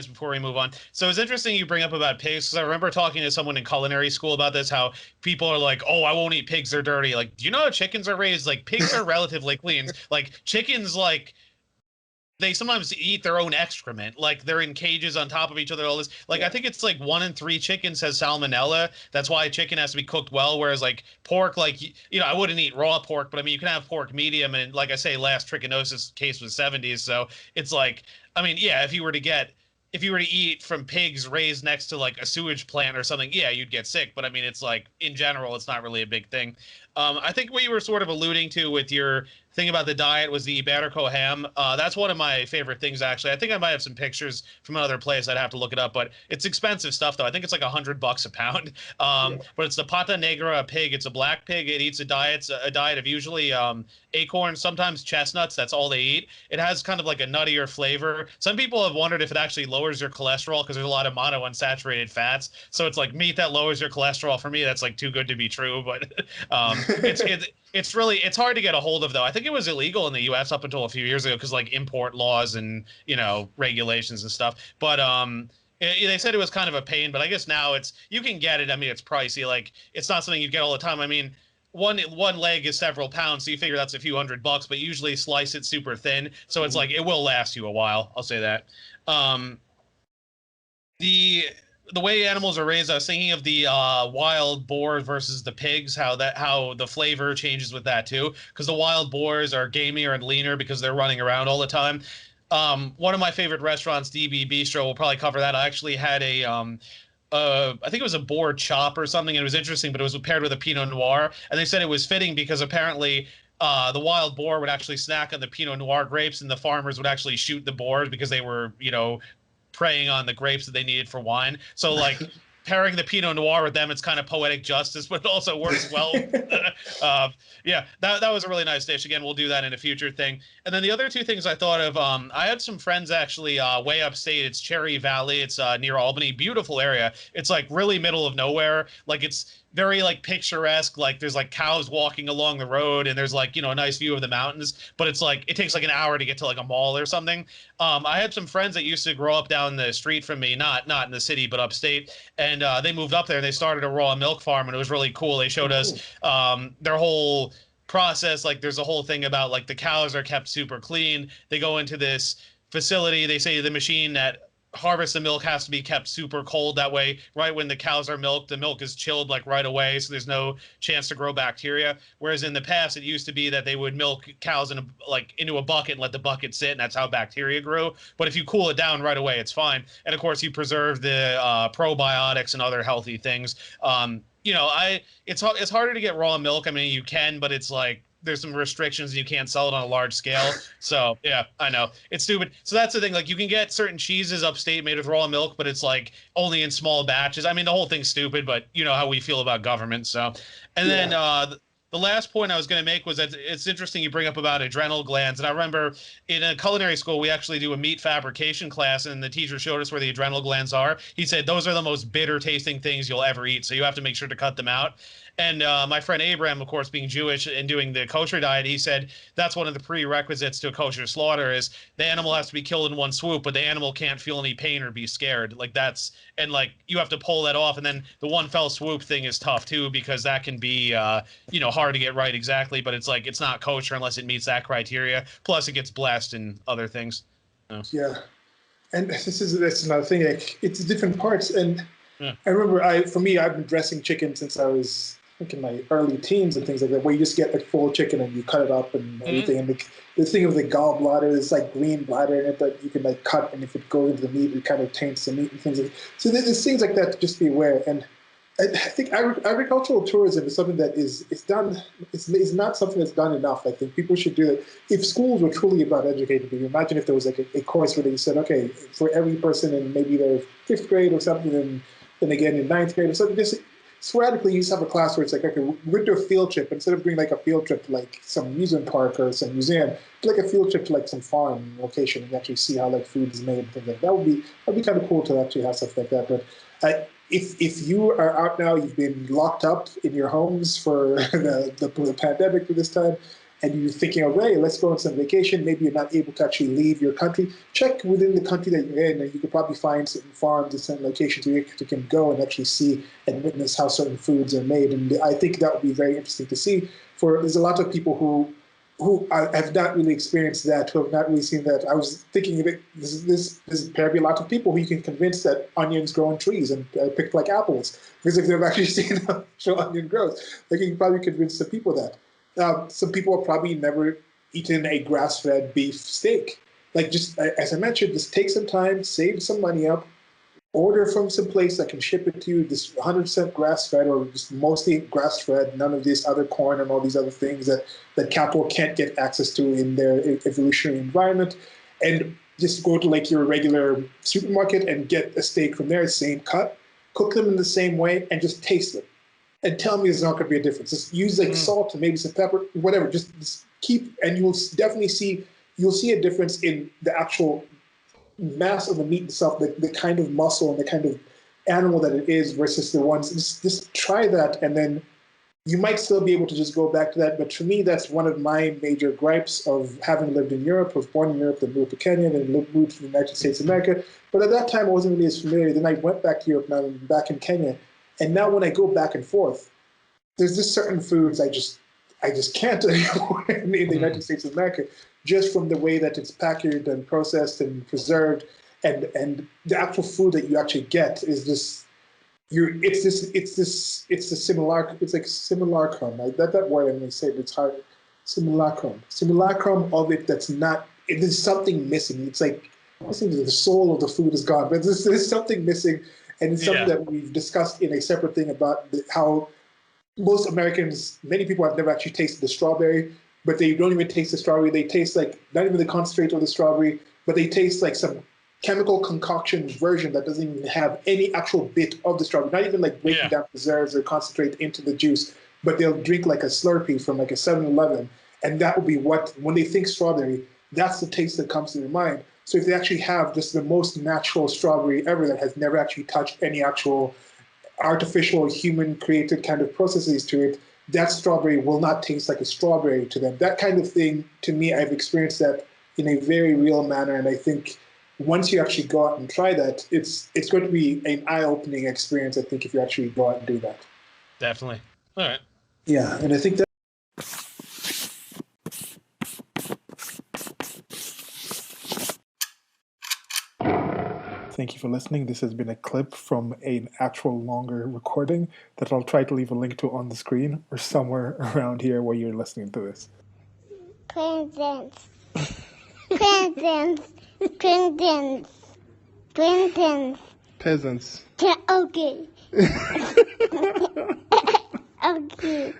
before we move on. So it's interesting you bring up about pigs because I remember talking to someone in culinary school about this, how people are like, "Oh, I won't eat pigs, they're dirty." Like, do you know how chickens are raised? Like, pigs are relatively clean. Like, chickens, like they sometimes eat their own excrement. Like they're in cages on top of each other. All this. Like I Yeah. think it's like 1 in 3 chickens has salmonella. That's why chicken has to be cooked well. Whereas like pork, like I wouldn't eat raw pork, but I mean you can have pork medium. And like I say, last trichinosis case was 70s. So it's like, I mean, yeah, if you were to eat from pigs raised next to like a sewage plant or something, yeah, you'd get sick. But I mean, it's like in general, it's not really a big thing. I think what you were sort of alluding to with your thing about the diet was the Iberico ham. That's one of my favorite things, actually. I think I might have some pictures from another place. I'd have to look it up, but it's expensive stuff, though. I think it's like $100 a pound. Yeah. But it's the pata negra pig. It's a black pig. It eats a diet of usually acorns, sometimes chestnuts. That's all they eat. It has kind of like a nuttier flavor. Some people have wondered if it actually lowers your cholesterol because there's a lot of monounsaturated fats. So it's like meat that lowers your cholesterol. For me, that's like too good to be true. But it's hard to get a hold of though. I think it was illegal in the U.S. up until a few years ago because like import laws and regulations and stuff. But they said it was kind of a pain, but I guess now you can get it. I mean, it's pricey. Like it's not something you get all the time. I mean, one leg is several pounds, so you figure that's a few $100, but usually slice it super thin, so it's like it will last you a while. I'll say that. Um, the the way animals are raised, I was thinking of the wild boar versus the pigs, how the flavor changes with that too, because the wild boars are gamier and leaner because they're running around all the time. One of my favorite restaurants, DB Bistro, will probably cover that. I actually had I think it was a boar chop or something. And it was interesting, but it was paired with a Pinot Noir, and they said it was fitting because apparently the wild boar would actually snack on the Pinot Noir grapes, and the farmers would actually shoot the boars because they were, preying on the grapes that they needed for wine. So like pairing the Pinot Noir with them, it's kind of poetic justice, but it also works well. Yeah, that was a really nice dish. Again, we'll do that in a future thing. And then the other two things I thought of, I had some friends actually way upstate. It's Cherry Valley. It's near Albany. Beautiful area. It's like really middle of nowhere. Like it's very like picturesque. Like there's like cows walking along the road, and there's like a nice view of the mountains. But it's like it takes like an hour to get to like a mall or something. I had some friends that used to grow up down the street from me, not in the city, but upstate, and they moved up there and they started a raw milk farm, and it was really cool. They showed us their whole process. Like there's a whole thing about like the cows are kept super clean. They go into this facility. They say the machine that harvests the milk has to be kept super cold. That way, right when the cows are milked, the milk is chilled like right away, so there's no chance to grow bacteria. Whereas in the past, it used to be that they would milk cows into a bucket and let the bucket sit, and that's how bacteria grew. But if you cool it down right away, it's fine. And of course, you preserve the probiotics and other healthy things. It's harder to get raw milk. I mean, you can, but it's like there's some restrictions and you can't sell it on a large scale. So yeah, I know it's stupid. So that's the thing. Like you can get certain cheeses upstate made with raw milk, but it's like only in small batches. I mean, the whole thing's stupid, but you know how we feel about government. So, and then Yeah. the last point I was going to make was that it's interesting you bring up about adrenal glands. And I remember in a culinary school, we actually do a meat fabrication class, and the teacher showed us where the adrenal glands are. He said those are the most bitter tasting things you'll ever eat. So you have to make sure to cut them out. And my friend Abraham, of course, being Jewish and doing the kosher diet, he said that's one of the prerequisites to a kosher slaughter is the animal has to be killed in one swoop, but the animal can't feel any pain or be scared. Like you have to pull that off. And then the one fell swoop thing is tough too, because that can be, hard to get right exactly, but it's like, it's not kosher unless it meets that criteria. Plus it gets blessed and other things. So, Yeah. And that's another thing. Like it's different parts. And yeah. I remember for me, I've been dressing chicken since I was I think in my early teens and things like that, where you just get like full chicken and you cut it up and Mhm. everything. And the thing of the gallbladder, there's like green bladder in it that you can like cut, and if it goes into the meat, it kind of taints the meat and things like that. So there's things like that to just be aware. And I think agricultural tourism is something that is done. It's not something that's done enough. I think people should do it. If schools were truly about educating people, imagine if there was like a course where they said, okay, for every person in maybe their fifth grade or something, and then again in ninth grade or something, just sporadically you just have a class where it's like, okay, we're going to do a field trip. Instead of doing like a field trip to like some amusement park or some museum, like a field trip to like some farm location and actually see how like food is made and things like that. That'd be kind of cool to actually have stuff like that. But if you are out now, you've been locked up in your homes for the pandemic for this time, and you're thinking of, hey, let's go on some vacation, maybe you're not able to actually leave your country, check within the country that you're in, and you could probably find certain farms and certain locations where you can go and actually see and witness how certain foods are made. And I think that would be very interesting to see. There's a lot of people who have not really experienced that, who have not really seen that. I was thinking of it, there's probably a lot of people who you can convince that onions grow on trees and picked like apples. Because if they've actually seen how actual onion grows, like you can probably convince some people that. Some people have probably never eaten a grass-fed beef steak. Like just, as I mentioned, just take some time, save some money up, order from some place that can ship it to you, this 100% grass-fed or just mostly grass-fed, none of this other corn and all these other things that cattle can't get access to in their evolutionary environment. And just go to like your regular supermarket and get a steak from there, same cut, cook them in the same way, and just taste them. And tell me there's not going to be a difference. Just use like salt and maybe some pepper, whatever. Just keep, and you'll definitely see a difference in the actual mass of the meat itself, the kind of muscle and the kind of animal that it is versus the ones. Just try that, and then you might still be able to just go back to that. But for me, that's one of my major gripes of having lived in Europe. I was born in Europe, then moved to Kenya, then moved to the United States of America. But at that time, I wasn't really as familiar. Then I went back to Europe, now I'm back in Kenya. And now when I go back and forth, there's just certain foods I just can't anymore in the United States of America, just from the way that it's packaged and processed and preserved, and the actual food that you actually get is just it's the simulacrum. It's like simulacrum. Like that word I'm going to say, but it's hard. Simulacrum of it. That's not. There's something missing. It's like I think the soul of the food is gone, but there's something missing, and it's something that we've discussed in a separate thing about how most Americans, many people have never actually tasted the strawberry, but they don't even taste the strawberry. They taste like not even the concentrate of the strawberry, but they taste like some chemical concoction version that doesn't even have any actual bit of the strawberry, not even like breaking down preserves or concentrate into the juice, but they'll drink like a Slurpee from like a 7-Eleven. And that will be what, when they think strawberry, that's the taste that comes to their mind. So if they actually have just the most natural strawberry ever that has never actually touched any actual artificial human created kind of processes to it, that strawberry will not taste like a strawberry to them. That kind of thing, to me, I've experienced that in a very real manner. And I think once you actually go out and try that, it's going to be an eye-opening experience, I think, if you actually go out and do that. Definitely. All right. Yeah, and I think that Thank you for listening. This has been a clip from an actual longer recording that I'll try to leave a link to on the screen or somewhere around here where you're listening to this. Presents. Presents. Presents. Presents. Peasants. Okay. Okay.